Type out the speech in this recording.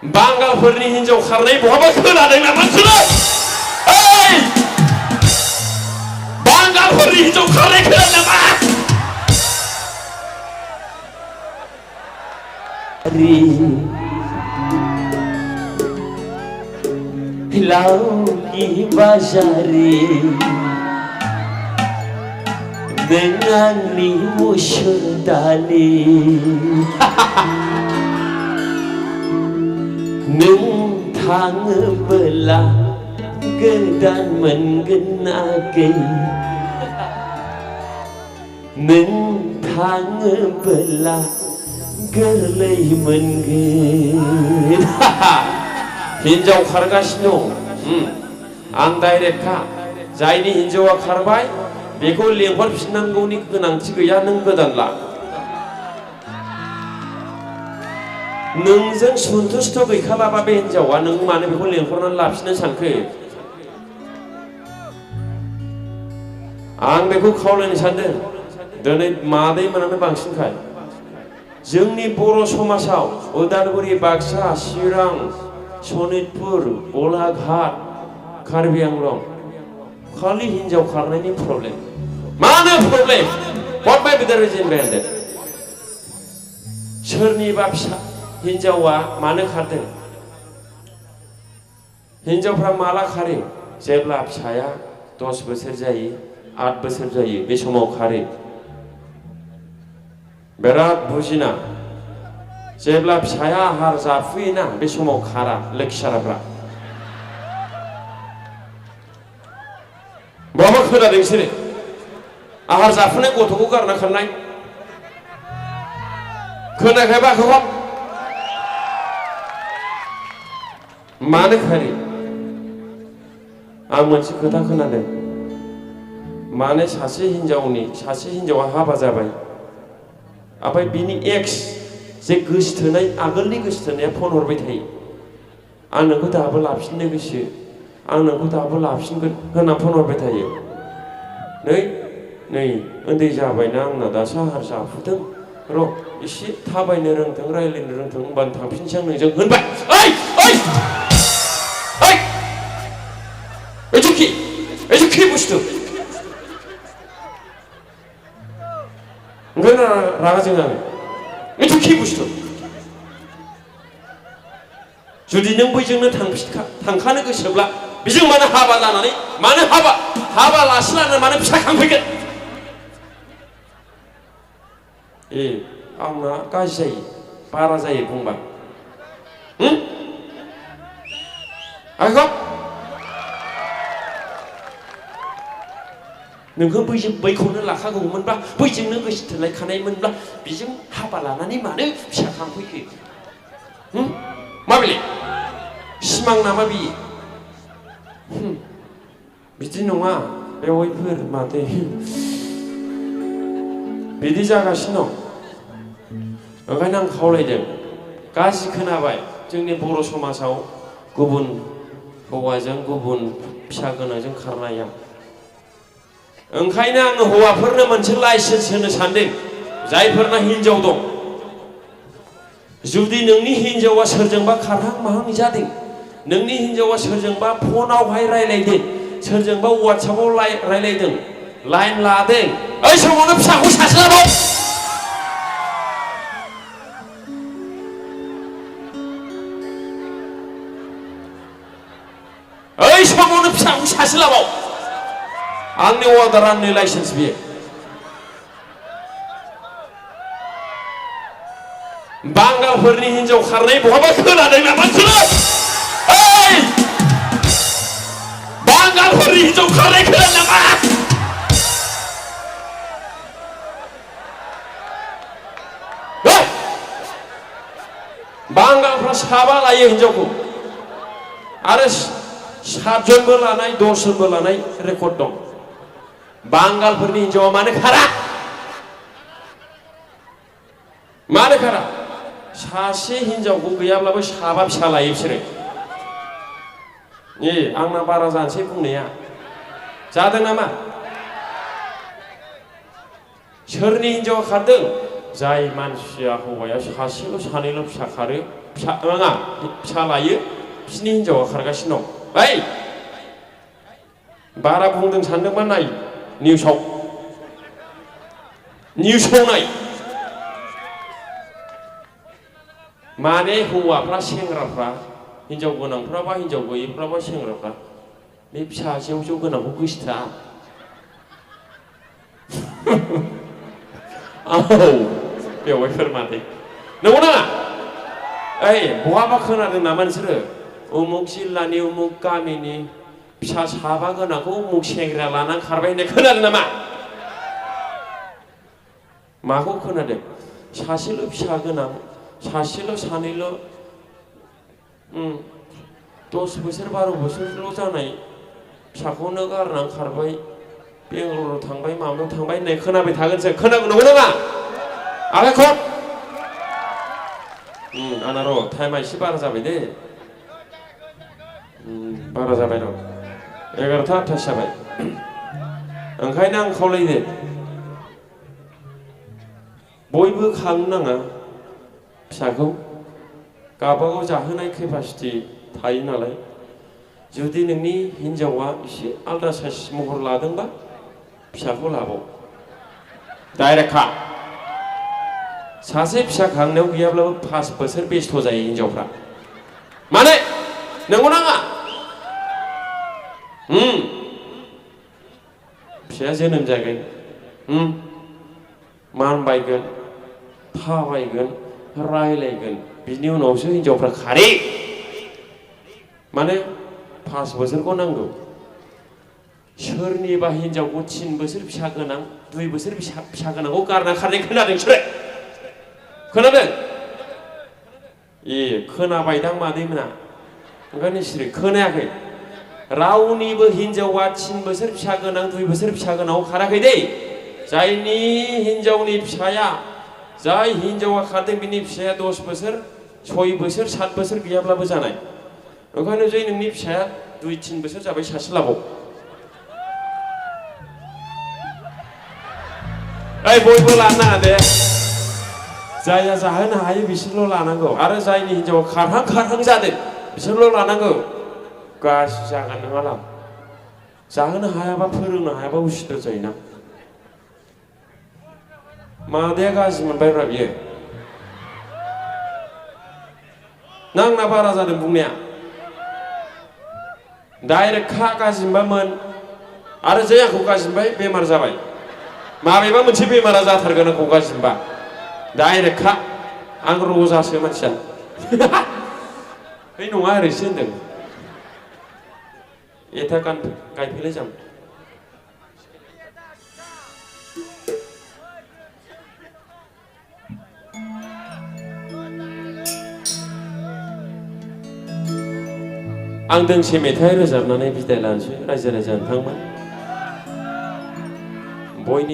बांगालफोरनि हिन्जाव खारनाय बहाबा खोनादों नामा नोंसोरो? ओइ बांगालफोरनि हिन्जाव खारनाय खोनादों नामा? लाउकी बाजारे नों आंनि मुसुर दालि नों थाङोबोला गोदान मोनगोन ना गैया नों थाङोबोला गोरलै मोनगोन हिन्जाव खारगासिनो दं आं डाइरेक्टखा जायनि हिन्जावा खारबाय बेखौ लेंहरफिननांगौनि गोनांथि गैया नों गोदान ला नोंजों सन्तुष्ट गैखालाबा बे हिन्जावा नों मानो बेखौ लेंहरनानै लाफिननो सानखो आं बेखौ खावलायनो सानदों दिनै मादै मोनानो बांसिनखाय जोंनि बर' समाजाव उदालगुरि बाक्सा चिरां सनितपुर गलाघाट कार्बि आंलं खालि हिन्जाव खारनायनि प्रब्लेम मानो problem what may be the reason behind it सोरनिबा फिसा हिन्जावा मानो खारदों हिन्जावफ्रा माला खारो जेब्ला फिसाया 10 बोसोर जायो 8 बोसोर जायो बे समाव खारो बिराद बुजिना जेब्ला फिसाया आहार जाफुयोना बे समाव खारा लोखि साराफ्रा बहाबा खोनादों नोंसोरो आहार जाफुनाय गथ'खौ गारना खारनाय खोनायाखैबा खोब मानो खारो आं मोनसे खोथा खोनादों मानो सासे हिन्जावा हाबा जाबाय ओमफ्राय बिनि एक्स जे गोसोथोनाय आगोलनि गोसोथोनाया फन हरबाय थायो आं नोंखौ दाबो लाफिननो गोसो आं नोंखौ दाबो लाफिनगोन होनना फन हरबाय थायो नै उन्दै जाबायना आंना दासो आहार जाफुदों र' एसे थाबायनो रोंथों रायज्लायनो रोंथों होनबानो थांफिनसै आं नोंजों होनबाय ओइ कि बुस्थु ओंखायनो रागा जोङो आङो itu कि बुस्थु जुदि नों बैजोंनो थांखानो गोसोब्ला बेजों मानो हाबा लानानै मानो हाबा लासिलानो मानो फिसा खांफैगोन आंना गाज्रि जायो बारा जायो बुंबा आइखौ नोंखौ बैखौनो लाखागौमोनब्ला बैजोंनो गोसो थोलायखानायमोनब्ला बेजों हाबा लानानै मानो फिसा खांफैखो माबेले सिमां नामा बियो बिदि नङा बेवाइफोर माथो बिदि जागासिनो दं ओंखायनो आं खावलायदों गाज्रि खोनाबाय जोंनि बर' समाजाव गुबुन हौवाजों गुबुन फिसा गोनांजों खारनाया ओंखायनो आङो हौवाफोरनो मोनसे लाइसेन्स होनो सानदों जायफोरना हिन्जाव दं जुदि नोंनि हिन्जावा सोरजोंबा खारहां माहां जादों नोंनि हिन्जावा सोरजोंबा फनावहाय रायलायदों सोरजोंबा वाट्सएपआव रायलायदों लाइन लादों ओइ समावनो फिसाखौ सासेलाबाव ओइ समावनो फिसाखौ सासेलाबाव आंनि अर्डार आंनि लाइसेन्स बियो बांगालफोरनि हिन्जाव खारनाय बहाबा खोनादों नामा नोंसोरो? ओइ बांगालफोरनि हिन्जाव खारनाय खोनादों नामा? बांगालफ्रा 7 लायो हिन्जावखौ आरो 7 जनबो लानाय 10 जनबो लानाय रेकर्ड दं बांगालफोरनि हिन्जावा मानो खारा सासे हिन्जावखौ गैयाब्लाबो 7 फिसा लायो बिसोरो आंना बारा जानोसै बुंनाया जादों नामा सोरनि हिन्जावा खारदों जाय मानसिया हौवाया सासेल' सानैल' फिसा खारो फिसा लायो बिसिनि हिनजावा खारगासिनो दं ओइ बारा बुंदों सानदोंबा नाय निउसाव नाय माने हौवाफ्रा सेंग्राफ्रा हिनजाव गोनांफ्रा बा हिनजाव गैयैफ्रा बा सेंग्राफ्रा बे फिसा जेव जेव गोनांखौ गोसोथोआ औ बेवहाय फोरमादे नंगौ नाङा ओइ बहाबा खोनादों नामा नोंसोरो उमुक जिल्लानि उमुक गामिनि फिसा साबा गोनांखौ उमुक सेंग्रा लानानै खारबाय होननाय खोनादों नामा माखौ खोनादों सासेल' फिसा गोनां सासेल' सानैल' 10 बोसोर 12 बोसोरल' जानाय फिसाखौनो गारनानै खारबाय बेंगालराव थांबाय माबायाव थांबाय होननाय खोनाबाय थागोनसो खोनागौ नंगौ नामा आखाइ खर आंना र' टाइमा एसे बारा जाबाय दे बारा जाबाय र' 11ता 28 जाबाय ओंखायनो आं खावलायदो बयबो खांनो नाङा फिसाखौ गावबागाव जाहोनाय केपासिटि थायो नालाय जुदि नोंनि हिनजावा एसे आलदा साइज महर लादोंबा फिसाखौ लाबाव डाइरेक्ट खा सासे फिसा खांनायाव गैयाब्लाबो 5 बोसोर बेस्थ' जायो हिनजावफ्रा माने नंगौ नाङा फिसाया जोनोम जागोन मानबायगोन थाबायगोन रायलायगोन बिनि उनावसो हिनजावफ्रा खारो माने 5 बोसोरखौ नांगौ सोरनिबा हिनजावखौ 3 बोसोर फिसा गोनां 2 बोसोर फिसा गोनांखौ गारना खारनाय खोनादों नोंसोरो खोनादों खोनाबायदां मादैमोना ओंखायनो नोंसोरो खोनायाखै रावनिबो हिनजावा 3 बोसोर फिसा गोनां 2 बोसोर फिसा गोनांखौ खाराखै दै जायनि हिनजावनि फिसाया जाय हिनजावा खारदों बिनि फिसाया 10 बोसोर 6 बोसोर 7 बोसोर गैयाब्लाबो जानाय ओंखायनो जै नोंनि फिसाया 2-3 बोसोर जाबाय सासे लाबाव ओइ बयबो लानो नाङा दे जायहा जाहोनो हायो बिसोरल' लानांगौ आरो जायनि हिनजावा खारहां जादों बिसोरल' लानांगौ गाज्रि जागोन नङाला जाहोनो हायाबा फोरोंनो हायाबा उसुबिदा जायोना मादैया गाज्रि मोनबायब्रा बियो ना आंना बारा जादों बुंनाया डाइरेक्ट खा गाज्रि मोनबामोन आरो जै आंखौ गाज्रि मोनबाय बेमार जाबाय माबेबा मोनसे बेमारा जाथारगोन आंखौ गाज्रि मोनबा डाइरेक्ट खा आं रजासो मानसिया बे नङा ओरैसो होनदों एथा गायफैलाय जाम आं दोंसे मेथाइ रोजाबनानै बिदाय लानोसै रायजो राजा नोंथांमोन बयनि